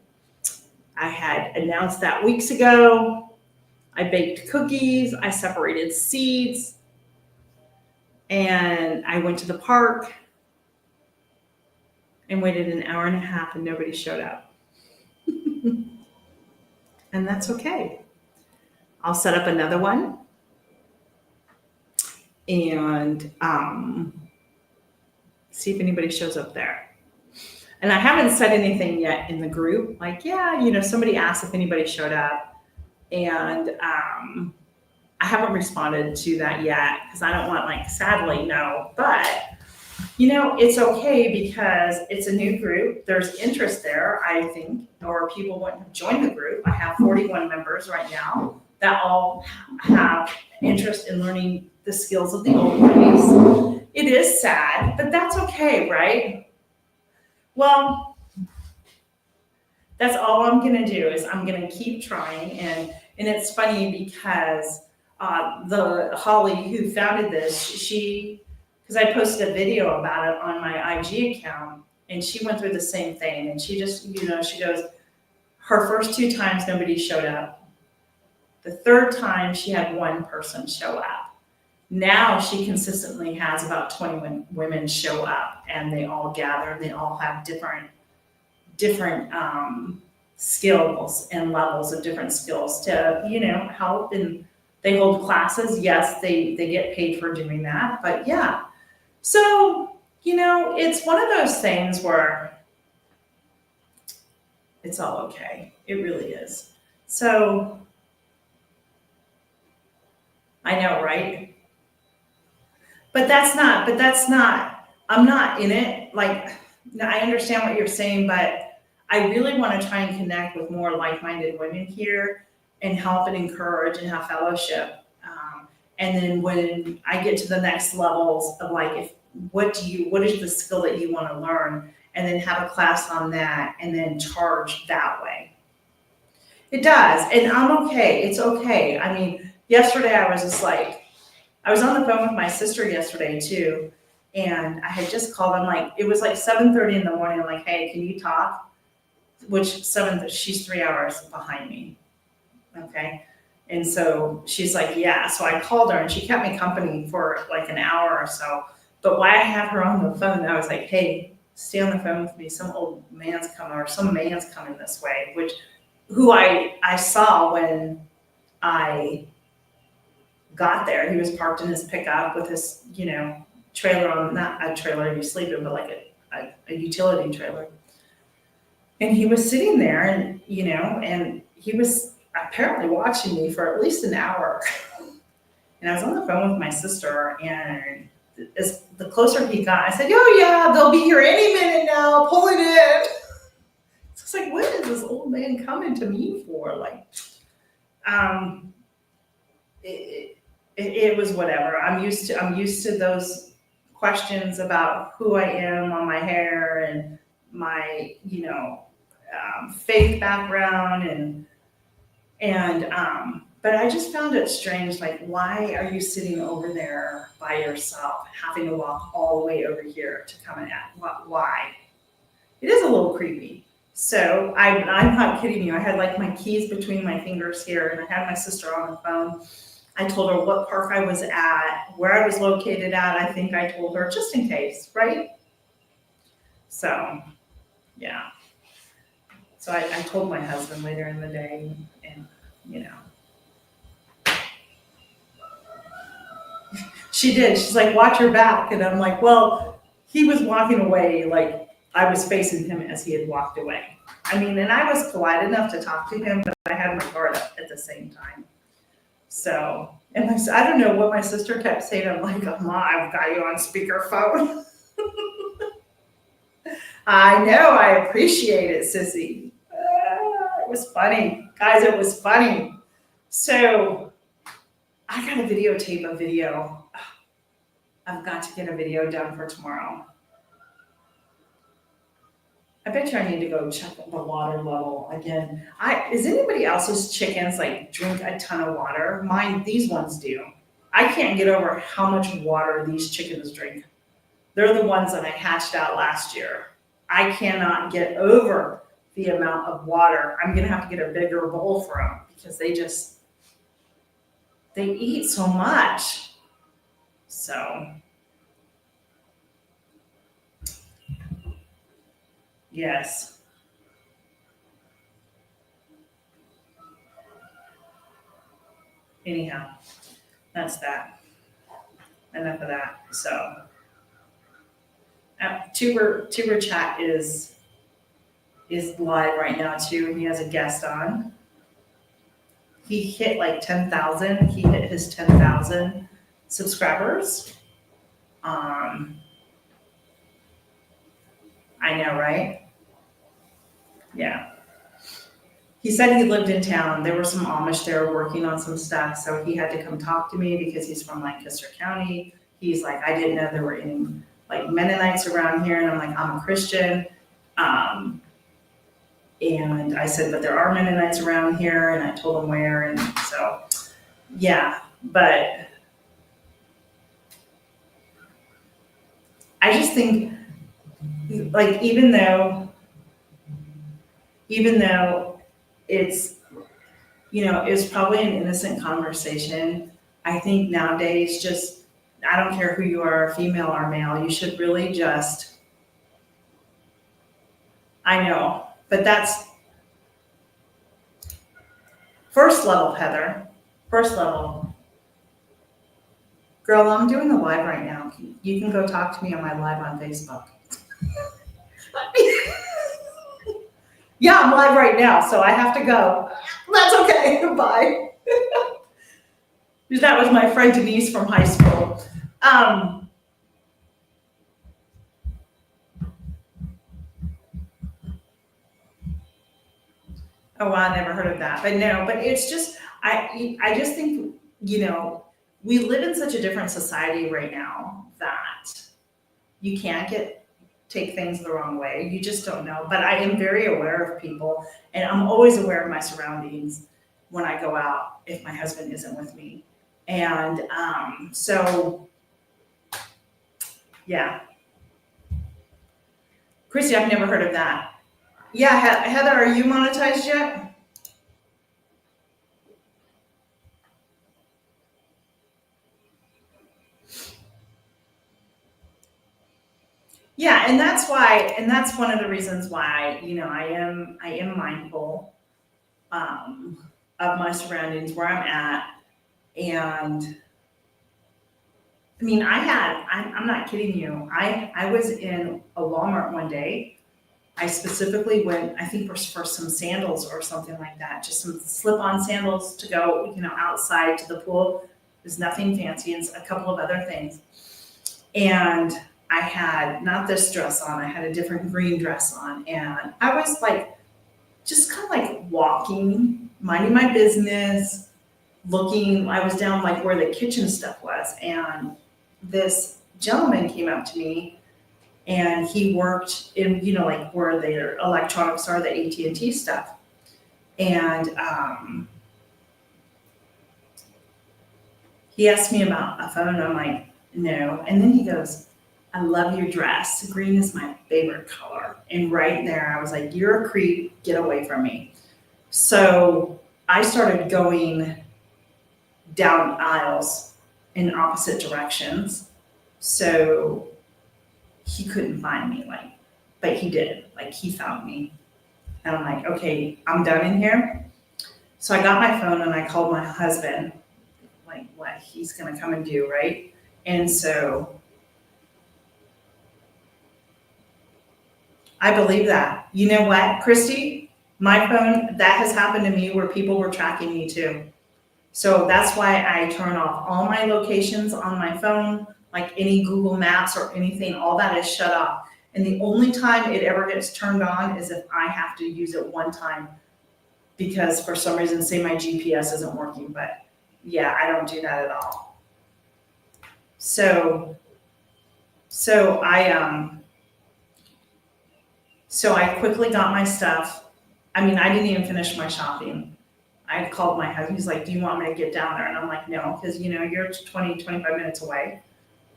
I had announced that weeks ago. I baked cookies. I separated seeds. And I went to the park and waited an hour and a half and nobody showed up. And that's okay. I'll set up another one and see if anybody shows up there. And I haven't said anything yet in the group. Like, yeah, somebody asked if anybody showed up. And I haven't responded to that yet because I don't want sadly, no. But, it's okay because it's a new group. There's interest there, I think, or people want to join the group. I have 41 members right now that all have interest in learning the skills of the old ways. It is sad, but that's okay, right? Well, that's all I'm going to do is I'm going to keep trying. And it's funny because the Holly who founded this, because I posted a video about it on my IG account, and she went through the same thing. And she just, she goes, her first 2 times nobody showed up. The third time she had one person show up. Now she consistently has about 20 women show up, and they all gather, and they all have different skills and levels of different skills to, help. And they hold classes. Yes, they get paid for doing that, but yeah. So, it's one of those things where it's all okay. It really is. So I know, right? But that's not, I'm not in it. I understand what you're saying, but I really want to try and connect with more like-minded women here and help and encourage and have fellowship. And then when I get to the next levels of what is the skill that you want to learn, and then have a class on that and then charge that way. It does. And I'm okay. It's okay. I mean, yesterday I was just I was on the phone with my sister yesterday too. And I had just called. It was 7:30 in the morning. I'm like, hey, can you talk? She's 3 hours behind me. Okay. And so she's like, yeah. So I called her and she kept me company for an hour or so. But while I had her on the phone, I was like, hey, stay on the phone with me. Some man's coming this way, who I saw when I got there. He was parked in his pickup with his, trailer on, not a trailer you sleep in, but a utility trailer. And he was sitting there and he was apparently watching me for at least an hour. And I was on the phone with my sister, and as the closer he got, I said, oh yeah, they'll be here any minute now, pull it in. So it's what is this old man coming to me for? It was whatever. I'm used to those questions about who I am on my hair and my, faith background but I just found it strange. Why are you sitting over there by yourself, having to walk all the way over here to come in at? Why? It is a little creepy. So I'm not kidding you. I had like my keys between my fingers here, and I had my sister on the phone. I told her what park I was at, where I was located at. I think I told her just in case, right? So, yeah. So I told my husband later in the day, and you know, she did. She's like, watch your back. And I'm like, well, he was walking away like I was facing him as he had walked away. I mean, and I was polite enough to talk to him, but I had my guard up at the same time. So, and I don't know what my sister kept saying. I'm like, Ma, I've got you on speakerphone. I know, I appreciate it, sissy. It was funny. Guys, it was funny. So, I got to videotape a video. I've got to get a video done for tomorrow. I bet you I need to go check the water level again. Is anybody else's chickens like drink a ton of water? Mine, these ones do. I can't get over how much water these chickens drink. They're the ones that I hatched out last year. I cannot get over the amount of water. I'm gonna have to get a bigger bowl for them because they eat so much. So, yes. Anyhow, that's that. Enough of that. So, Tuber Chat is live right now too. He has a guest on. He hit like 10,000. He hit his 10,000 subscribers. I know, right? Yeah. He said he lived in town. There were some Amish there working on some stuff, so he had to come talk to me because he's from Lancaster County. He's like, I didn't know there were any like Mennonites around here, and I'm like, I'm a Christian. And I said, but there are Mennonites around here, and I told him where, and so, yeah, but I just think, like, even though it's, it's probably an innocent conversation, I think nowadays just, I don't care who you are, female or male, you should really just, I know, but that's first level, Heather. First level. Girl, I'm doing a live right now. You can go talk to me on my live on Facebook. Yeah, I'm live right now, so I have to go. That's okay. Bye. That was my friend Denise from high school. Oh, wow, I never heard of that. But no, but it's just, I just think, we live in such a different society right now that you can't take things the wrong way. You just don't know. But I am very aware of people, and I'm always aware of my surroundings when I go out if my husband isn't with me. And so, yeah. Christy, I've never heard of that. Yeah, Heather, are you monetized yet? Yeah, and that's one of the reasons why, I am mindful of my surroundings, where I'm at. And I mean, I'm not kidding you. I was in a Walmart one day. I specifically went, I think for some sandals or something like that, just some slip-on sandals to go, outside to the pool. There's nothing fancy, and a couple of other things. And I had not this dress on, I had a different green dress on. And I was like, just kind of like walking, minding my business, looking. I was down like where the kitchen stuff was. And this gentleman came up to me, and he worked in, like where their electronics are, the AT&T stuff. And he asked me about a phone. I'm like, no. And then he goes, I love your dress. Green is my favorite color. And right there, I was like, you're a creep. Get away from me. So I started going down aisles in opposite directions. So he couldn't find me, like, but he did. Like, he found me. And I'm like, okay, I'm done in here. So I got my phone and I called my husband, like, what he's going to come and do, right? And so I believe that. You know what, Christy? My phone, that has happened to me where people were tracking me too. So that's why I turn off all my locations on my phone, like any Google Maps or anything, all that is shut off. And the only time it ever gets turned on is if I have to use it one time because for some reason, say my GPS isn't working, but yeah, I don't do that at all. So I quickly got my stuff. I mean, I didn't even finish my shopping. I called my husband. He's like, do you want me to get down there? And I'm like, no, because, you're 20, 25 minutes away.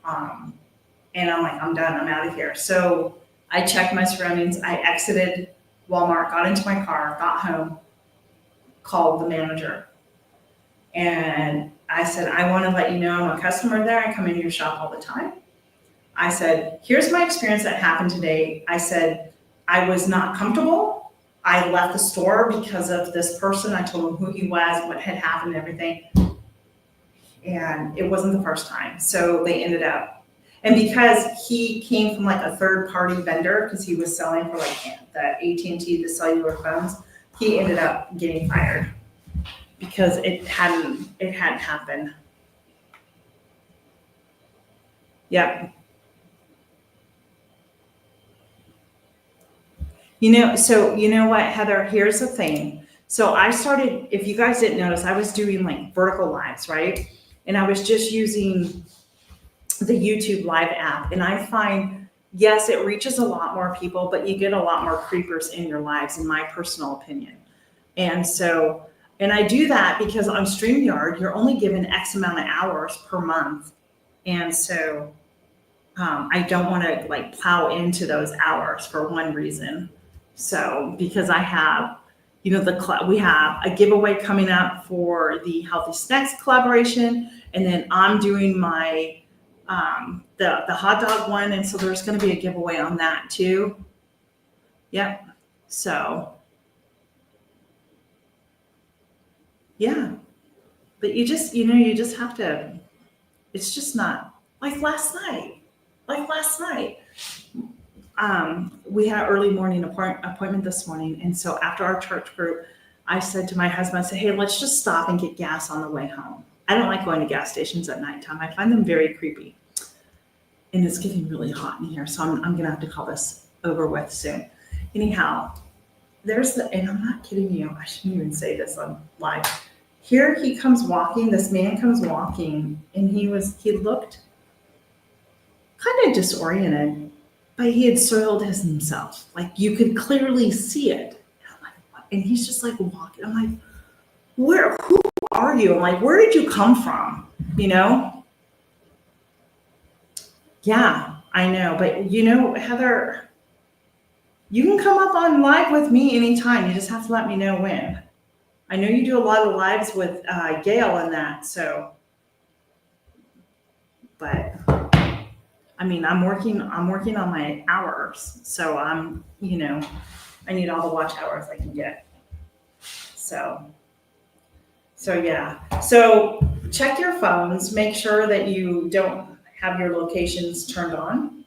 And I'm like, I'm done. I'm out of here. So I checked my surroundings. I exited Walmart, got into my car, got home, called the manager. And I said, I want to let you know I'm a customer there. I come in your shop all the time. I said, here's my experience that happened today. I said, I was not comfortable. I left the store because of this person. I told him who he was, what had happened, everything. And it wasn't the first time. So they ended up, and because he came from like a third party vendor, because he was selling for like the AT&T, the cellular phones, he ended up getting fired because it hadn't happened. Yep. So you know what, Heather, here's the thing. So I started, if you guys didn't notice, I was doing like vertical lives, right? And I was just using the YouTube live app. And I find, yes, it reaches a lot more people, but you get a lot more creepers in your lives, in my personal opinion. And so, and I do that because on StreamYard, you're only given X amount of hours per month. And so I don't want to like plow into those hours for one reason. So because I have, we have a giveaway coming up for the Healthy Snacks collaboration, and then I'm doing my the hot dog one, and so there's going to be a giveaway on that too. Yep. So yeah, but you just have to. It's just not like last night. We had an early morning appointment this morning. And so after our church group, I said to my husband, I said, hey, let's just stop and get gas on the way home. I don't like going to gas stations at nighttime. I find them very creepy. And it's getting really hot in here. So I'm going to have to call this over with soon. Anyhow, and I'm not kidding you. I shouldn't even say this on live. Here he comes walking, this man comes walking, and he looked kind of disoriented, but he had soiled himself. Like you could clearly see it. And I'm like, what? And he's just like walking. I'm like, who are you? I'm like, where did you come from? Yeah, I know. But Heather, you can come up on live with me anytime. You just have to let me know when. I know you do a lot of lives with Gail and that, so, but I mean, I'm working on my hours, so I need all the watch hours I can get. So yeah. So check your phones, make sure that you don't have your locations turned on,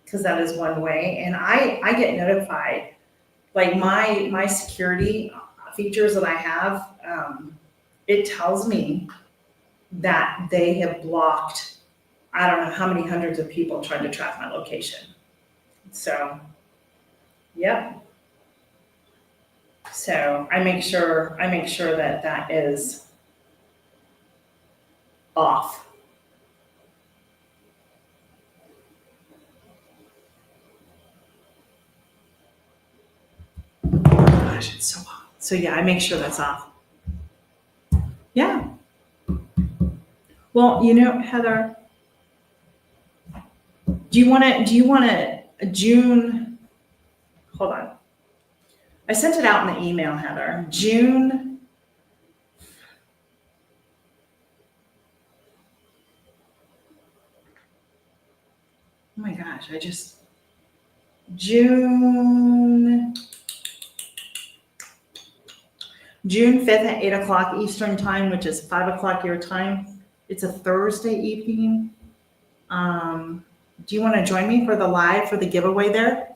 because that is one way. And I get notified, like my security features that I have, it tells me that they have blocked, I don't know how many hundreds of people trying to track my location. So, yep. So I make sure that is off. Oh gosh, it's so hot. So yeah, I make sure that's off. Yeah. Well, Heather, do Do you want a June? Hold on. I sent it out in the email, Heather. June. Oh my gosh, June 5th at 8 o'clock Eastern time, which is 5 o'clock your time. It's a Thursday evening. Do you want to join me for the live for the giveaway there?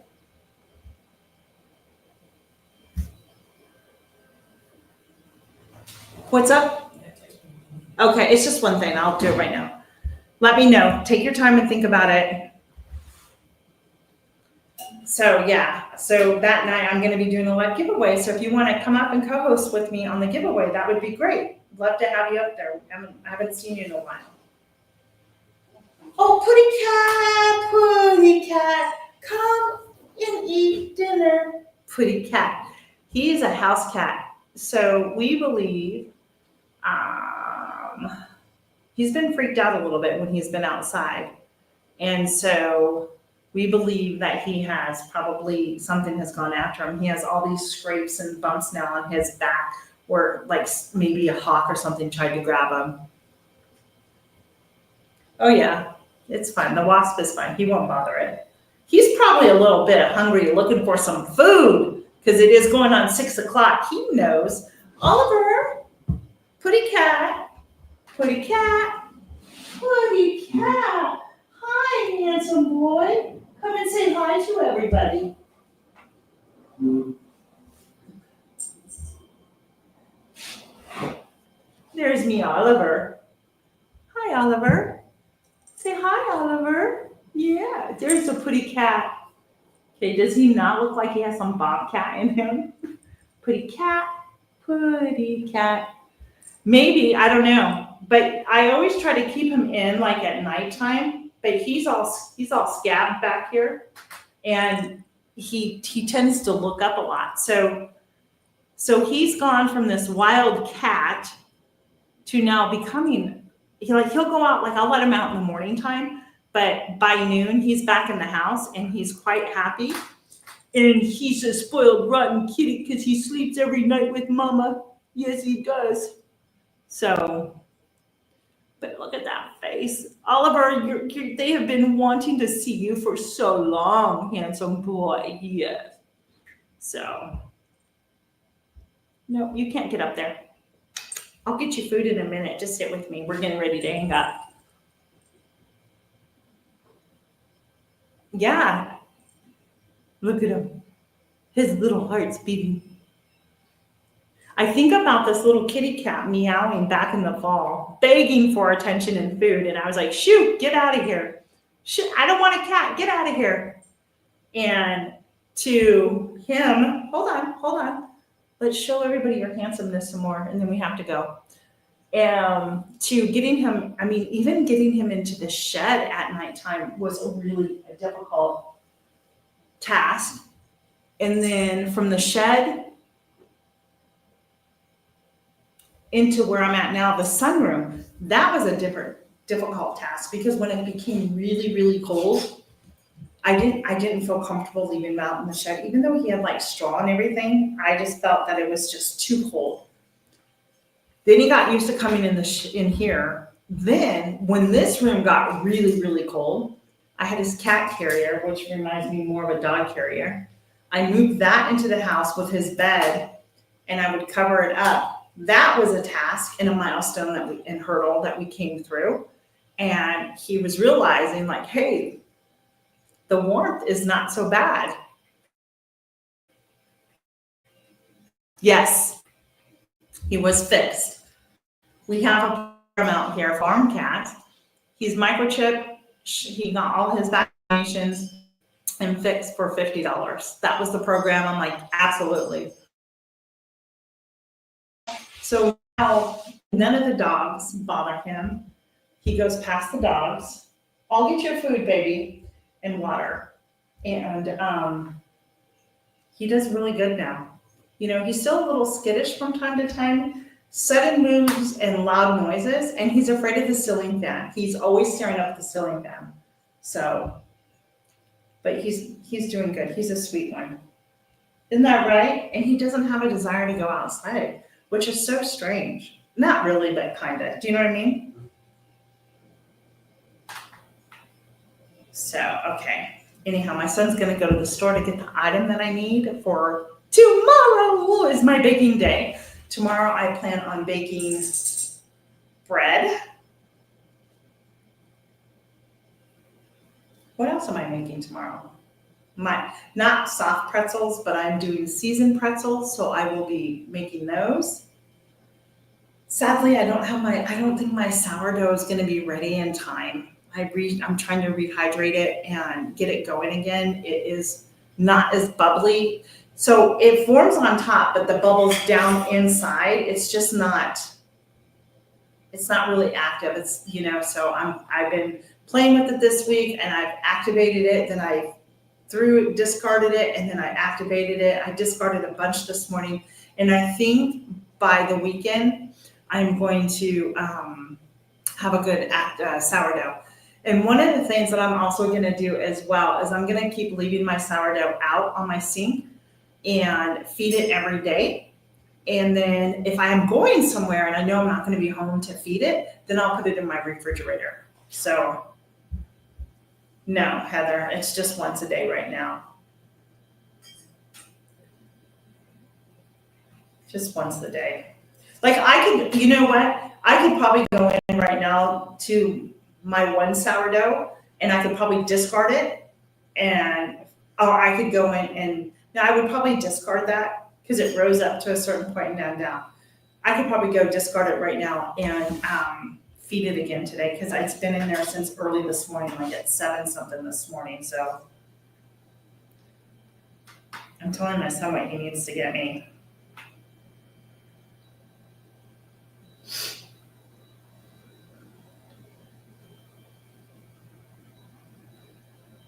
What's up? Okay, it's just one thing. I'll do it right now. Let me know. Take your time and think about it. So yeah, so that night I'm going to be doing a live giveaway. So if you want to come up and co-host with me on the giveaway, that would be great. Love to have you up there. I haven't seen you in a while. Oh, Putty Cat, come and eat dinner. Putty Cat. He is a house cat. So we believe he's been freaked out a little bit when he's been outside. And so we believe that he has probably something has gone after him. He has all these scrapes and bumps now on his back where like maybe a hawk or something tried to grab him. Oh yeah, it's fine. The wasp is fine. He won't bother it. He's probably a little bit hungry looking for some food because it is going on 6 o'clock. He knows. Oliver, Putty Cat, Putty Cat, Putty Cat. Hi, handsome boy. Come and say hi to everybody. There's me, Oliver. Hi, Oliver. Say hi, Oliver. Yeah, there's a Putty Cat. Okay, does he not look like he has some bobcat in him? Putty Cat, Putty Cat. Maybe, I don't know. But I always try to keep him in like at nighttime. But he's all scabbed back here, and he tends to look up a lot. So he's gone from this wild cat to now becoming he'll go out, like I'll let him out in the morning time, but by noon he's back in the house and he's quite happy. And he's a spoiled, rotten kitty because he sleeps every night with mama. Yes, he does. So. But look at that face. Oliver, they have been wanting to see you for so long, handsome boy. Yes. So, no, you can't get up there. I'll get you food in a minute. Just sit with me. We're getting ready to hang up. Yeah. Look at him. His little heart's beating. I think about this little kitty cat meowing back in the fall, begging for attention and food. And I was like, shoot, get out of here. Shoot, I don't want a cat. Get out of here. And to him, hold on. Let's show everybody your handsomeness some more. And then we have to go. To getting him, even getting him into the shed at nighttime was a really difficult task. And then from the shed into where I'm at now, the sunroom, that was a difficult task because when it became really, really cold, I didn't feel comfortable leaving him out in the shed, even though he had like straw and everything. I just felt that it was just too cold. Then he got used to coming in here. Then when this room got really, really cold, I had his cat carrier, which reminds me more of a dog carrier. I moved that into the house with his bed, and I would cover it up. That was a task and a milestone and hurdle that we came through. And he was realizing like, hey, the warmth is not so bad. Yes, he was fixed. We have a program out here, Farm Cat. He's microchipped. He got all his vaccinations and fixed for $50. That was the program. I'm like, absolutely. So now none of the dogs bother him. He goes past the dogs. I'll get your food, baby, and water. And he does really good now. He's still a little skittish from time to time, sudden moves and loud noises, and he's afraid of the ceiling fan. He's always staring up at the ceiling fan. So but he's doing good. He's a sweet one. Isn't that right? And he doesn't have a desire to go outside, which is so strange. Not really, but kind of. Do you know what I mean? So, okay. Anyhow, my son's going to go to the store to get the item that I need for tomorrow is my baking day. Tomorrow I plan on baking bread. What else am I making tomorrow? Not soft pretzels, but I'm doing seasoned pretzels, so I will be making those. Sadly, I don't think my sourdough is going to be ready in time. I'm trying to rehydrate it and get it going again. It is not as bubbly. So it forms on top, but the bubbles down inside, it's not really active. So I've been playing with it this week and I've activated it, then I discarded it, and then I activated it. I discarded a bunch this morning, and I think by the weekend, I'm going to have a good sourdough. And one of the things that I'm also going to do as well is I'm going to keep leaving my sourdough out on my sink and feed it every day. And then if I am going somewhere and I know I'm not going to be home to feed it, then I'll put it in my refrigerator. So no, Heather, it's just once a day right now. Just once a day. Like you know what? I could probably go in right now to my one sourdough and I could probably discard it, or I could go in and now I would probably discard that because it rose up to a certain point and down. I could probably go discard it right now and feed it again today because it's been in there since early this morning, like at 7 something this morning. So I'm telling my son what he needs to get me.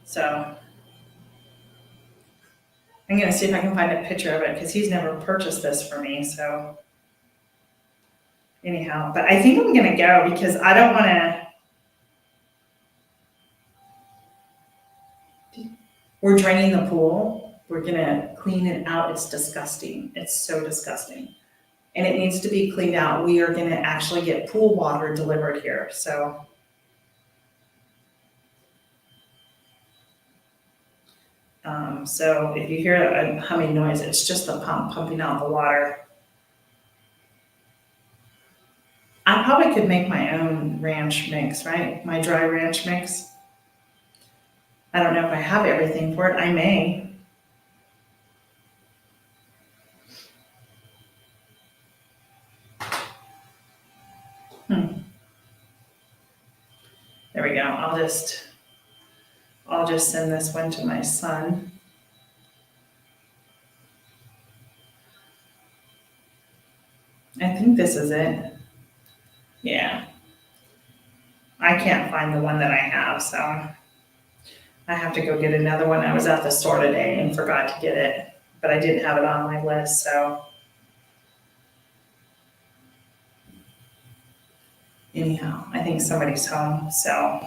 So I'm going to see if I can find a picture of it because he's never purchased this for me. So anyhow, but I think I'm going to go because I don't want to. We're draining the pool. We're going to clean it out. It's disgusting. It's so disgusting. And it needs to be cleaned out. We are going to actually get pool water delivered here. So if you hear a humming noise, it's just the pump pumping out the water. I probably could make my own ranch mix, right? My dry ranch mix. I don't know if I have everything for it. I may. There we go. I'll just send this one to my son. I think this is it. Yeah. I can't find the one that I have, so I have to go get another one. I was at the store today and forgot to get it, but I didn't have it on my list, so. Anyhow, I think somebody's home, so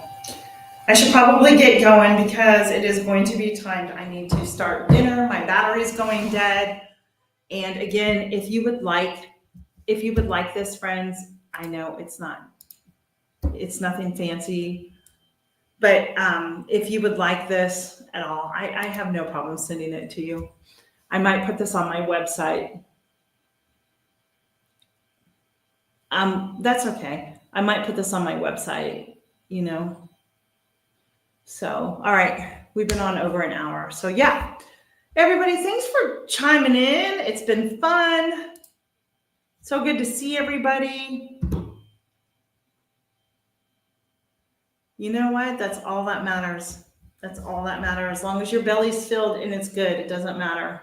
I should probably get going because it is going to be timed. I need to start dinner. My battery's going dead. And again, if you would like this, friends, I know it's nothing fancy, but if you would like this at all, I have no problem sending it to you. I might put this on my website. That's okay. I might put this on my website, So, all right, we've been on over an hour. So yeah, everybody, thanks for chiming in. It's been fun. So good to see everybody. You know what? That's all that matters. That's all that matters. As long as your belly's filled and it's good, it doesn't matter.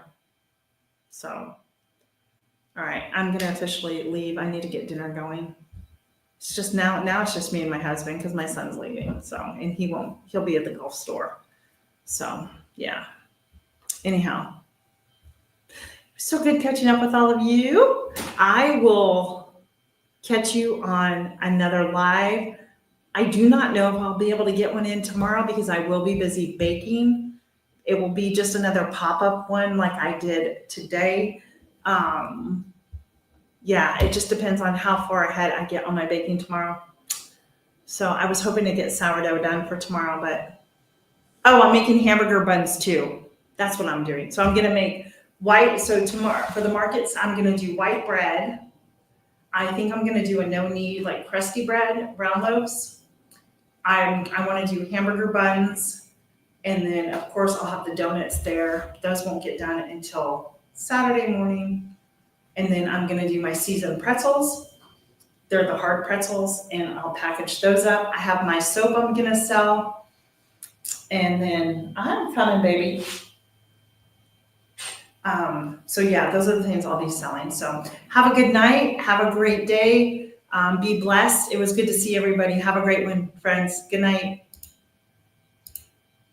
So, all right, I'm going to officially leave. I need to get dinner going. It's just now it's just me and my husband because my son's leaving. So, and he'll be at the golf store. So, yeah. Anyhow, so good catching up with all of you. I will catch you on another live. I do not know if I'll be able to get one in tomorrow because I will be busy baking. It will be just another pop-up one like I did today. Yeah, it just depends on how far ahead I get on my baking tomorrow. So I was hoping to get sourdough done for tomorrow, but oh, I'm making hamburger buns too. That's what I'm doing. So I'm gonna make white. So tomorrow for the markets, I'm gonna do white bread. I think I'm gonna do a no knead like crusty bread, round loaves. I want to do hamburger buns, and then of course I'll have the donuts there. Those won't get done until Saturday morning. And then I'm gonna do my seasoned pretzels. They're the hard pretzels, and I'll package those up. I have my soap I'm gonna sell, and then I'm coming, baby. So yeah, those are the things I'll be selling. So have a good night. Have a great day. Be blessed. It was good to see everybody. Have a great one, friends. Good night.